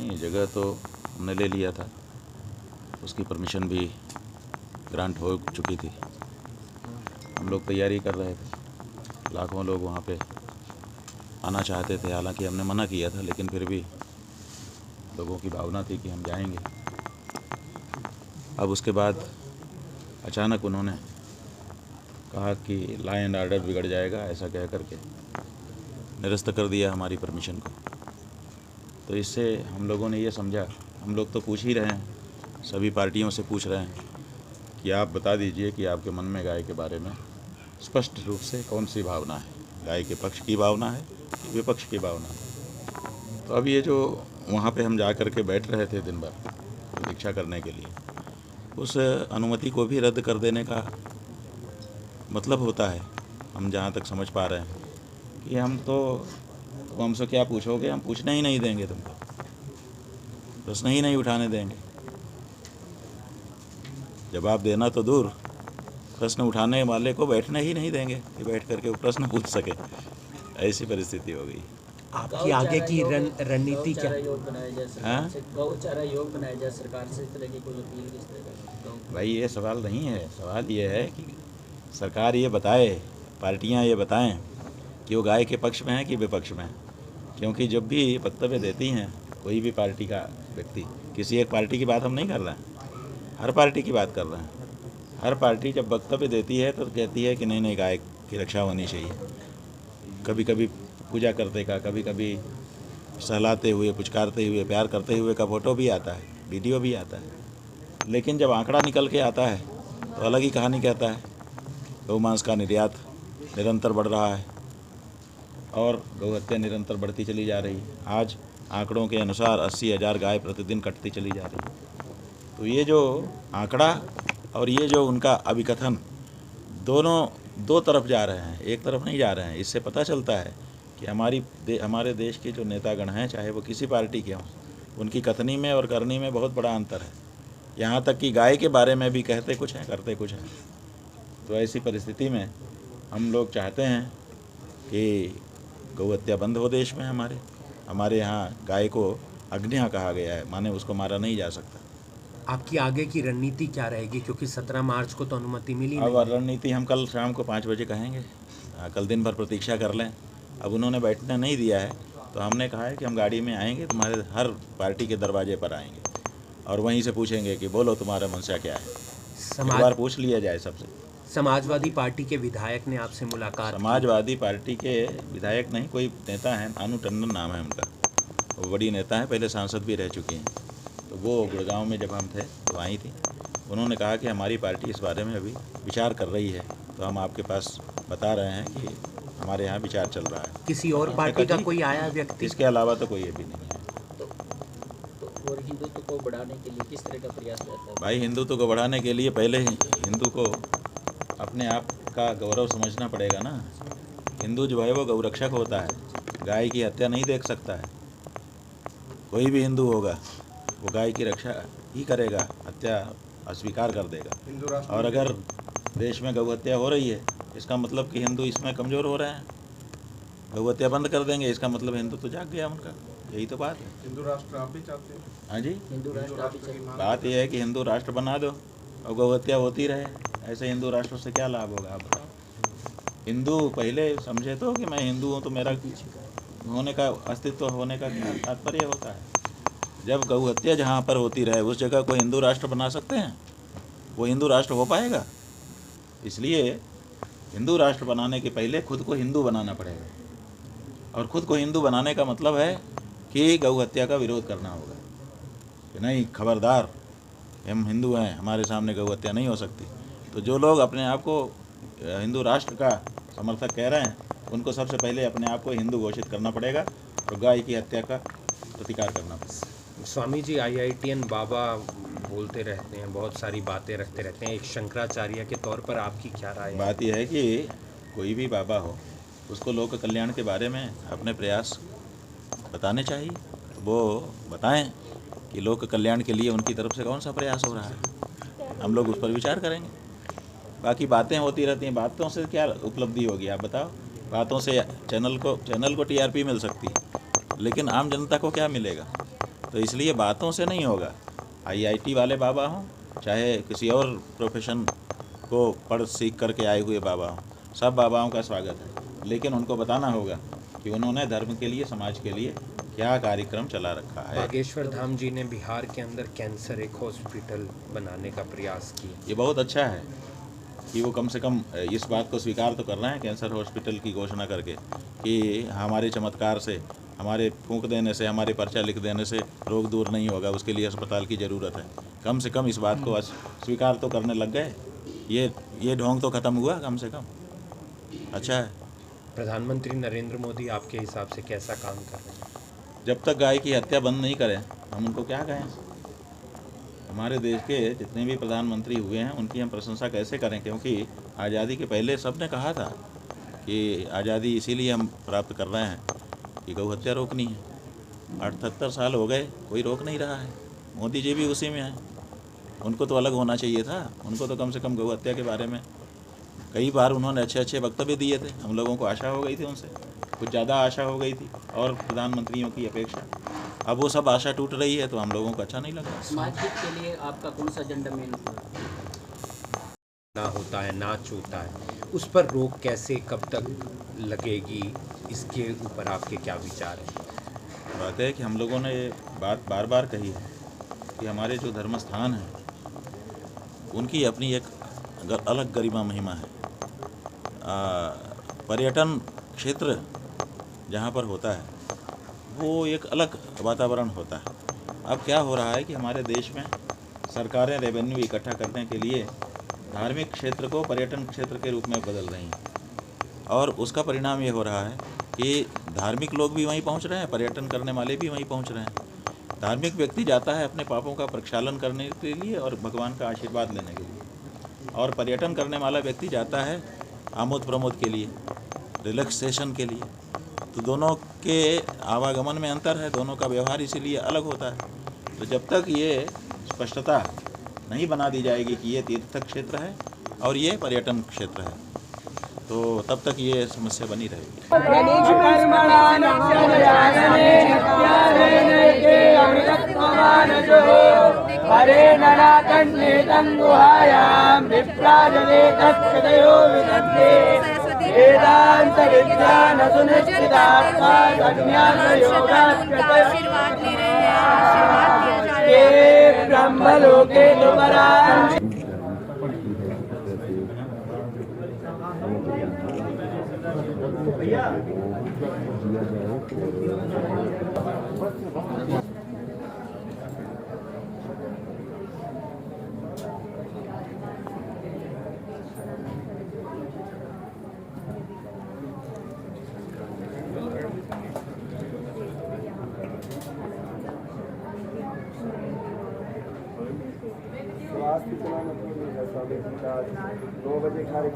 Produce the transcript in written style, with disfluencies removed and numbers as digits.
नहीं, जगह तो हमने ले लिया था, उसकी परमिशन भी ग्रांट हो चुकी थी। हम लोग तैयारी कर रहे थे, लाखों लोग वहाँ पे आना चाहते थे, हालांकि हमने मना किया था, लेकिन फिर भी लोगों की भावना थी कि हम जाएंगे। अब उसके बाद अचानक उन्होंने कहा कि लॉ एंड ऑर्डर बिगड़ जाएगा, ऐसा कह करके निरस्त कर दिया हमारी परमिशन को। तो इससे हम लोगों ने ये समझा, हम लोग तो पूछ ही रहे हैं, सभी पार्टियों से पूछ रहे हैं कि आप बता दीजिए कि आपके मन में गाय के बारे में स्पष्ट रूप से कौन सी भावना है, गाय के पक्ष की भावना है कि विपक्ष की भावना है। तो अब ये जो वहाँ पे हम जा कर के बैठ रहे थे दिन भर प्रतीक्षा करने के लिए, उस अनुमति को भी रद्द कर देने का मतलब होता है, हम जहाँ तक समझ पा रहे हैं, कि हम तो हमसे क्या पूछोगे, हम पूछने ही नहीं देंगे, तुमको प्रश्न ही नहीं उठाने देंगे। जवाब देना तो दूर, प्रश्न उठाने वाले को बैठने ही नहीं देंगे कि बैठ करके वो प्रश्न पूछ सके। ऐसी परिस्थिति हो गई। आपकी आगे की रणनीति क्या है? गौचारा योग बनाया जाए सरकार से, इस तरह की कोई अपील किस तरह का? भाई ये सवाल नहीं है, सवाल ये है कि सरकार ये बताए, पार्टियां ये बताएं कि वो गाय के पक्ष में है कि विपक्ष में है। क्योंकि जब भी वक्तव्य देती हैं कोई भी पार्टी का व्यक्ति, किसी एक पार्टी की बात हम नहीं कर रहे हैं, हर पार्टी की बात कर रहे हैं। हर पार्टी जब वक्तव्य देती है तो कहती है कि नहीं नहीं, गाय की रक्षा होनी चाहिए। कभी कभी पूजा करते का, कभी कभी सहलाते हुए, पुचकारते हुए, प्यार करते हुए का फोटो भी आता है, वीडियो भी आता है। लेकिन जब आंकड़ा निकल के आता है तो अलग ही कहानी कहता है। गौमांस का निर्यात निरंतर बढ़ रहा है और गौहत्या निरंतर बढ़ती चली जा रही है। आज आंकड़ों के अनुसार 80,000 गाय प्रतिदिन कटती चली जा रही है। तो ये जो आंकड़ा और ये जो उनका अभिकथन, दोनों दो तरफ जा रहे हैं, एक तरफ नहीं जा रहे हैं। इससे पता चलता है कि हमारे देश के जो नेतागण हैं, चाहे वो किसी पार्टी के हों, उनकी कथनी में और करनी में बहुत बड़ा अंतर है। यहाँ तक कि गाय के बारे में भी कहते कुछ हैं, करते कुछ हैं। तो ऐसी परिस्थिति में हम लोग चाहते हैं कि गौहत्या बंद हो देश में। हमारे यहाँ गाय को अग्न्या कहा गया है, माने उसको मारा नहीं जा सकता। आपकी आगे की रणनीति क्या रहेगी, क्योंकि 17 मार्च को तो अनुमति मिली नहीं? अब रणनीति हम कल शाम को 5 बजे कहेंगे। कल दिन भर प्रतीक्षा कर लें। अब उन्होंने बैठने नहीं दिया है तो हमने कहा है कि हम गाड़ी में आएंगे, तुम्हारे हर पार्टी के दरवाजे पर आएंगे और वहीं से पूछेंगे कि बोलो तुम्हारा मंशा क्या है। एक बार पूछ लिया जाए सबसे। समाजवादी पार्टी के विधायक ने आपसे मुलाकात? समाजवादी पार्टी के विधायक नहीं, कोई नेता हैं, अनु टंडन नाम है उनका, वो बड़ी नेता हैं, पहले सांसद भी रह चुकी हैं। तो वो गुड़गांव में जब हम थे तो आई थी, उन्होंने कहा कि हमारी पार्टी इस बारे में अभी विचार कर रही है, तो हम आपके पास बता रहे हैं कि हमारे यहाँ विचार चल रहा है। किसी और पार्टी का कोई आया व्यक्ति? इसके अलावा तो कोई अभी नहीं है। और हिंदुत्व को बढ़ाने के लिए किस तरह का प्रयास रहता है? भाई हिंदुत्व को बढ़ाने के लिए पहले हिंदू को अपने आप का गौरव समझना पड़ेगा ना। हिंदू जो है वो गौरक्षक होता है, गाय की हत्या नहीं देख सकता है। कोई भी हिंदू होगा वो गाय की रक्षा ही करेगा, हत्या अस्वीकार कर देगा। और अगर देश में गौ हत्या हो रही है, इसका मतलब कि हिंदू इसमें कमज़ोर हो रहे हैं। गौ हत्या बंद कर देंगे, इसका मतलब हिंदू तो जाग गया उनका। यही तो बात है। हिंदू राष्ट्र आप भी चाहते हैं? हाँ जी, हिंदू राष्ट्र आप ही चाहिए। बात यह है कि हिंदू राष्ट्र बना दो और गौ हत्या होती रहे। ऐसे हिंदू राष्ट्र से क्या लाभ होगा, आप बताओ। हिंदू पहले समझे तो कि मैं हिंदू हूँ तो मेरा होने का, अस्तित्व होने का क्या तात्पर्य होता है। जब गौ हत्या जहाँ पर होती रहे उस जगह को हिंदू राष्ट्र बना सकते हैं, वो हिंदू राष्ट्र हो पाएगा। इसलिए हिंदू राष्ट्र बनाने के पहले खुद को हिंदू बनाना पड़ेगा, और खुद को हिंदू बनाने का मतलब है कि गौ हत्या का विरोध करना होगा कि नहीं, खबरदार, हम हिंदू हैं, हमारे सामने गौ हत्या नहीं हो सकती। तो जो लोग अपने आप को हिंदू राष्ट्र का समर्थक कह रहे हैं, उनको सबसे पहले अपने आप को हिंदू घोषित करना पड़ेगा और गाय की हत्या का प्रतिकार करना पड़ेगा। स्वामी जी, IITN बाबा बोलते रहते हैं, बहुत सारी बातें रखते रहते हैं, एक शंकराचार्य के तौर पर आपकी क्या राय है? बात यह है कि कोई भी बाबा हो, उसको लोक कल्याण के बारे में अपने प्रयास बताने चाहिए। वो बताएं कि लोक कल्याण के लिए उनकी तरफ से कौन सा प्रयास हो रहा है, हम लोग उस पर विचार करेंगे। बाकी बातें होती रहती हैं, बातों से क्या उपलब्धि होगी, आप बताओ। बातों से चैनल को TRP मिल सकती है, लेकिन आम जनता को क्या मिलेगा। तो इसलिए बातों से नहीं होगा। आईआईटी वाले बाबा हों, चाहे किसी और प्रोफेशन को पढ़ सीख करके आए हुए बाबा हों, सब बाबाओं का स्वागत है। लेकिन उनको बताना होगा कि उन्होंने धर्म के लिए, समाज के लिए क्या कार्यक्रम चला रखा है। बागेश्वर धाम जी ने बिहार के अंदर कैंसर एक हॉस्पिटल बनाने का प्रयास किया। ये बहुत अच्छा है कि वो कम से कम इस बात को स्वीकार तो कर रहे हैं कैंसर हॉस्पिटल की घोषणा करके कि हमारे चमत्कार से, हमारे फूंक देने से, हमारे पर्चा लिख देने से रोग दूर नहीं होगा, उसके लिए अस्पताल की ज़रूरत है। कम से कम इस बात को स्वीकार तो करने लग गए। ये ढोंग तो ख़त्म हुआ कम से कम। अच्छा है। प्रधानमंत्री नरेंद्र मोदी आपके हिसाब से कैसा काम कर रहे हैं? जब तक गाय की हत्या बंद नहीं करें हम उनको क्या कहें। हमारे देश के जितने भी प्रधानमंत्री हुए हैं उनकी हम प्रशंसा कैसे करें, क्योंकि आज़ादी के पहले सब ने कहा था कि आज़ादी इसीलिए हम प्राप्त कर रहे हैं कि गौ हत्या रोकनी है। 78 साल हो गए, कोई रोक नहीं रहा है। मोदी जी भी उसी में हैं। उनको तो अलग होना चाहिए था। उनको तो कम से कम गौ हत्या के बारे में कई बार उन्होंने अच्छे अच्छे वक्तव्य दिए थे। हम लोगों को आशा हो गई थी उनसे, कुछ ज़्यादा आशा हो गई थी और प्रधानमंत्रियों की अपेक्षा। अब वो सब आशा टूट रही है तो हम लोगों को अच्छा नहीं लगा। समाज हित के लिए आपका कौन सा एजेंडा मेन ना होता है, नाच होता है, उस पर रोक कैसे, कब तक लगेगी, इसके ऊपर आपके क्या विचार हैं? बात है कि हम लोगों ने ये बात बार बार कही है कि हमारे जो धर्म स्थान हैं उनकी अपनी एक अलग गरिमा महिमा है। पर्यटन क्षेत्र जहाँ पर होता है वो एक अलग वातावरण होता है। अब क्या हो रहा है कि हमारे देश में सरकारें रेवेन्यू इकट्ठा करने के लिए धार्मिक क्षेत्र को पर्यटन क्षेत्र के रूप में बदल रही हैं, और उसका परिणाम ये हो रहा है कि धार्मिक लोग भी वहीं पहुंच रहे हैं, पर्यटन करने वाले भी वहीं पहुंच रहे हैं। धार्मिक व्यक्ति जाता है अपने पापों का प्रक्षालन करने के लिए और भगवान का आशीर्वाद लेने के लिए, और पर्यटन करने वाला व्यक्ति जाता है आमोद प्रमोद के लिए, रिलैक्सेशन के लिए। तो दोनों के आवागमन में अंतर है, दोनों का व्यवहार इसीलिए अलग होता है। तो जब तक ये स्पष्टता नहीं बना दी जाएगी कि ये तीर्थ क्षेत्र है और ये पर्यटन क्षेत्र है, तो तब तक ये समस्या बनी रहेगी। आशीर्वाद ले रहे हैं, आशीर्वाद दिया जा रहा है। स्वास्थ्य चलाना तो नहीं है, 9:30 2 बजे खाने